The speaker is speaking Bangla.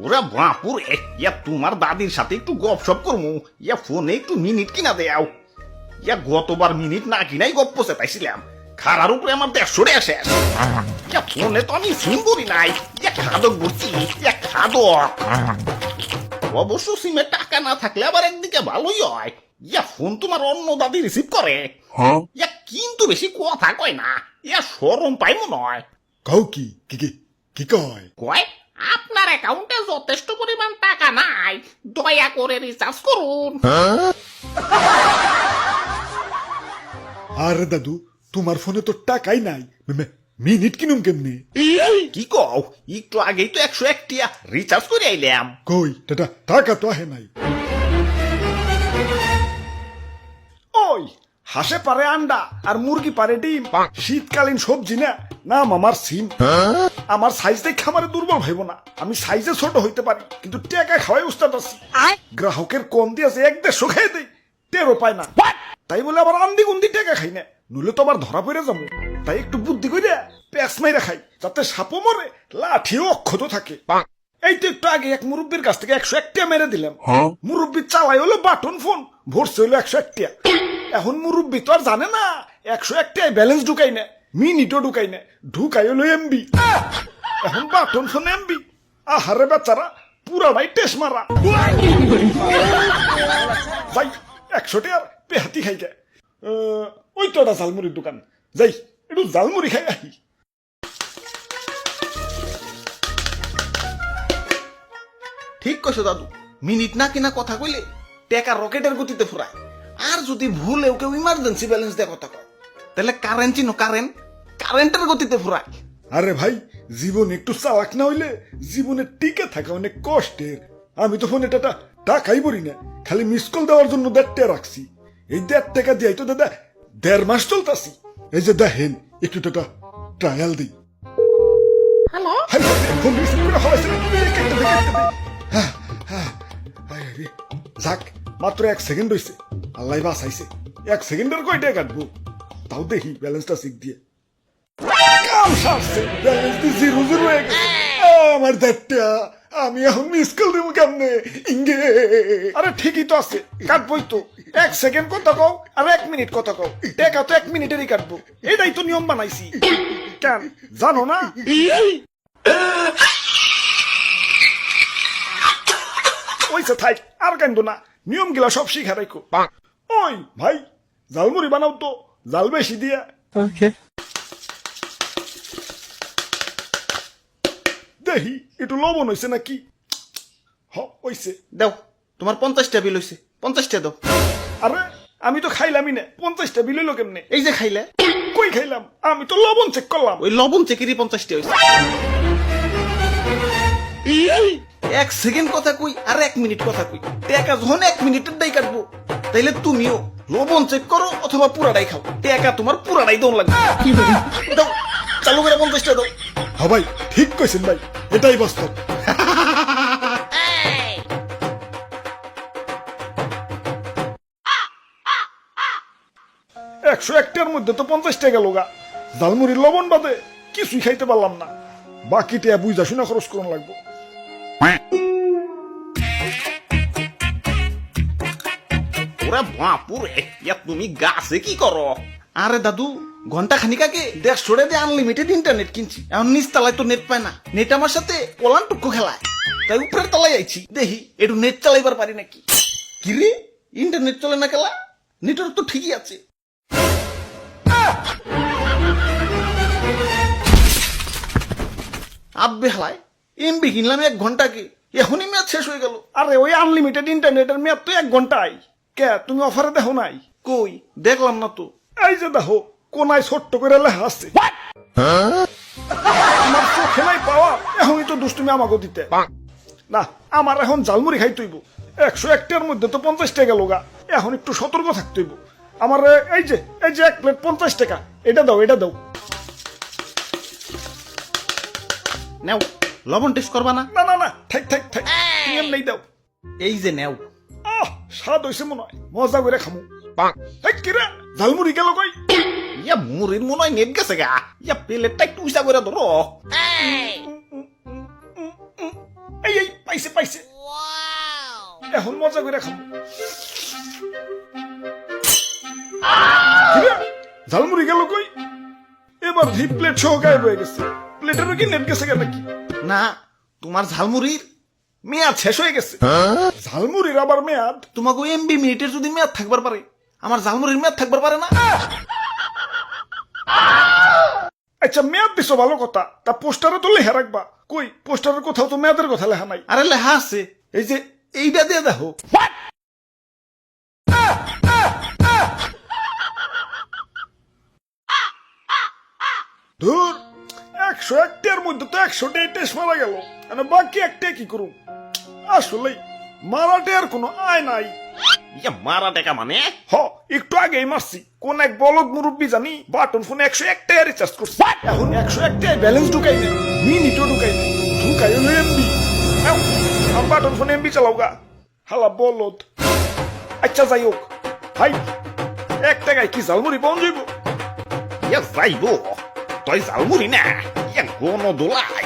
ওরা বাপুরে, ইয়া তোমার দাদির সাথে একটু গপসপ করমু, ইয়া ফোনে একটু মিনিট কিনা দেও। ইয়া গতবার মিনিট না কিনাই গপ্প চেতাইছিলাম, খারার উপরে আমার 150 টাকা শেষ। ইয়া ফোনে তো আমি সিম করি নাই, ইয়া খাদক বলছি, ইয়া খাদক। অবশ্য সিমে টাকা না থাকলে আবার একদিকে ভালোই হয়, ইয়া ফোন তোমার অন্য দাদি রিসিভ করে। ইয়া কিন্তু বেশি কথা কয় না, ইয়া শরম পাই মনে হয়। কও কি কি কি কি কয়? কয় আপনার অ্যাকাউন্টে যথেষ্ট পরিমাণ টাকা নাই, দয়া করে রিচার্জ করুন। আরে দাদু, তোমার ফোনে তো টাকাই নাই, মিনিট কিনুম কেমনে? কি কও, একটু আগেই তো 101 টিয়া রিচার্জ করে আইলাম। কই টাকা তো আহে নাই। ওই হাসে পারে আন্ডা আর মুরগি পারে ডিম, শীতকালীন সবজি না, নাম আমার সিম। আমার সাইজ দেখে আমার দুর্বল ভাইব না, আমি সাইজে ছোট হইতে পারি কিন্তু টাকা খাওয়াই উস্তাদ আছি। গ্রাহকের কম দিয়েছে 150 খেয়ে দেই, টেরও পায় না। তাই বলে আবার আন্দি গুন্দি টাকা খাই না, নইলে তো আবার ধরা পড়ে যাবো। তাই একটু বুদ্ধি করে প্যাঁচ মাইরা খাই, যাতে সাপও মরে লাঠিও অক্ষত থাকে। এই তো একটু আগে এক মুরব্বীর কাছ থেকে 101 টাকা মেরে দিলাম। মুরব্বী চালাই হলো বাটন ফোন, ভরছে হলো 101 টাকা। এখন মুরব্বী তো আর জানে না 101 টাকায় ব্যালেন্স ঢুকাই না, মিনিটও ঢুকাই না, ঢুকাই হলো এমবি। এখন বাটন ফোন এমবি, আহারে বেচারা পুরাটাই টেস মারা। যাই 100 টাকার পেহাতি খাই গে। ওই তো একটা ঝালমুড়ির দোকান, যাই একটু ঝালমুড়ি খাই আহি। ঠিক কইছো দাদু, মিনিট না কিনা কথা কইলে টাকা রকেটের গতিতে ফুরায়। আর যদি ভুলেও কেউ ইমার্জেন্সি ব্যালেন্স দিয়ে কথা কয়, তাহলে কারেন্ট চিনো, কারেন্টের গতিতে ফুরায়। আরে ভাই, জীবন একটু চালাক না হইলে জীবনে টিকে থাকা অনেক কষ্টের। আমি তো ফোনে টাকাই বলি না, খালি মিস কল দেওয়ার জন্য 1.5 টাকা রাখছি। এই 1.5 টাকা দিয়ে তো দাদা 1.5 মাস চলতাছি। এই যে দেখেন একটু ট্রায়াল দিই। হ্যালো, ফোন রিসিভ করে হলাইছে, কেটে দে। যাক, মাত্র 1 সেকেন্ড হইছে, আল্লাহ বাঁচাইছে। 1 সেকেন্ডের কয় টাকা কাটবো, তাও দেখি ব্যালেন্সটা চেক দিয়ে। কাম সারছে, ব্যালেন্স দিয়ে 0 হয়ে গেছে। আমার 1.5 টাকা, আমি এখন মিস কল দেবো কেমনে? ইঙ্গে আরে ঠিকই তো আছে, কাটবই তো। 1 সেকেন্ড কথা কও আর 1 মিনিট কথা কও, টাকা তো 1 মিনিটেরই কাটবো। এটাই তো নিয়ম বানাইছি, কেন জানো না? ওইসে থাই, আর কান্দো না, নিয়ম গিলা সব শিখা রাখো। ওই ভাই, ঝালমুড়ি বানাও তো, জাল বেশি দিয়া। দেখি একটু লবণ হইছে নাকি। হইছে, দাও, তোমার 50 টাকা বিল হইছে, 50 টাকা দাও। আরে আমি তো খাইলামই না, 50টা বিল হইলো কেমনে? এই যে খাইলে। কই খাইলাম? আমি তো লবণ চেক করলাম। ওই লবণ চেকেরই 50 টাকা হইছে। 1 সেকেন্ড কথা কই আর 1 মিনিট কথা কই, টাকা যখন 1 মিনিটের দাই কাটবো, তাইলে তুমিও লবণ চেক করো অথবা পুরাটাই খাও, টাকা তোমার পুরাটাই দন লাগবে। দাও, চালু করে 50 টাকা দাও। হ্যাঁ ভাই, ঠিক কইছেন ভাই, এটাই বাস্তব। 101 টাকার মধ্যে তো 50 টাকা লোগা, ঝালমুড়ির লবণ বাদে কিছুই খাইতে পারলাম না। বাকি টাকা বুঝা শুনা খরচ করুন লাগবো। ওরা বাপুরে, ইয়া তুমি গাছে কি করো? আরে দাদু, ঘন্টা খানিক আগে 150 টাকা দিয়ে আনলিমিটেড ইন্টারনেট কিনছি। এখন নিচ তলায় তো নেট পায় না, নেট আমার সাথে ওলান টুকু খেলায়। তাই উপরের তলায় আইছি, দেখি একটু নেট চালাইবার পারি নাকি। কি রে, ইন্টারনেট চলে না খেলা? নেটওয়ার্ক তো ঠিকই আছে। আব্বে হালায়, এমবি কিনলাম 1 ঘন্টাকে, এখনই মেয়াদ শেষ হয়ে গেল। আরে ওই আনলিমিটেড ইন্টারনেটের মেয়াদ তো 1 ঘন্টায়। কে তুমি অফারে দেখো নাই? কই দেখলাম না তো। এই যে দেখো, কোনায় ছোট্ট করে লেখা আছে। আমার চোখে নাই পাওয়া, এখনই তো দুষ্টুমি আমাকে দিতে না। আমার এখন ঝালমুড়ি খাই তৈব, 101 টাকার মধ্যে তো 50 টাকা লোগা, এখন একটু সতর্ক থাকতে হইব। আমার এই যে 1 প্লেট 50 টাকা, এটা দাও, এটা দাও। নেও, লবণ টেস্ট করবা না? না না না, থাক থাক থাক, তুমি এমনি দাও। এই যে নেও। স্বাদ হইছে মনে হয়, মজা করে খামু। কিরে, ঝালমুড়ি গেল কই? ইয়া মুড়ির মনে হয় নেট গেছে গা। ইয়া প্লেটটা একটু উঁচা করে ধরো। এই পাইছি। পাইছে পাইছে এখন মজা করে খাবো কিরে, ঝালমুড়ি গেল কই? এবার ভি প্লেট সহ গায়েব হয়ে গেছে। প্লেটেরও কি নেট গেছে নাকি? না, তোমার ঝালমুড়ির মেয়াদ শেষ হয়ে গেছে। ঝালমুড়ির আবার মেয়াদ? তোমাকে এমবি মিনিটের যদি মেয়াদ থাকবার পারে, আমার ঝালমুড়ির মেয়াদ থাকবার পারে না? আচ্ছা মেয়াদ দিছো ভালো কথা, তা পোস্টারে তো লেখা রাখবা। কই পোস্টারের কোথাও তো মেয়াদের কথা লেখা নাই। আরে লেখা আছে, এই যে এইটা দিয়ে দেখো। ধুর, 101টার মধ্যে তো 100টাই টেস্ট মারা গেল, মানে বাকি একটা কি করুন? আসলেই মারাটে আর কোনো আয় নাই। ইয়া মারা টাকা মানে? হ, একটু আগেই মারছি। কোন এক বলদ মুরব্বী জানি বাটন ফোনে 101টাই রিচার্জ করছে। এখন 101টাই ব্যালেন্স ঢুকাই নেই, মিনিটও ঢুকাই নেই, ঢুকাই হলো এমবি। আমার বাটন ফোনে এমবি চালাও গা, হালা বলদ। আচ্ছা যাই হোক ভাই, 1 টাকায় কি ঝালমুড়ি পাওয়া যাইব? ইয়া যাইব, তুই ঝালমুড়ি না, ইয়া গণ দোলাই।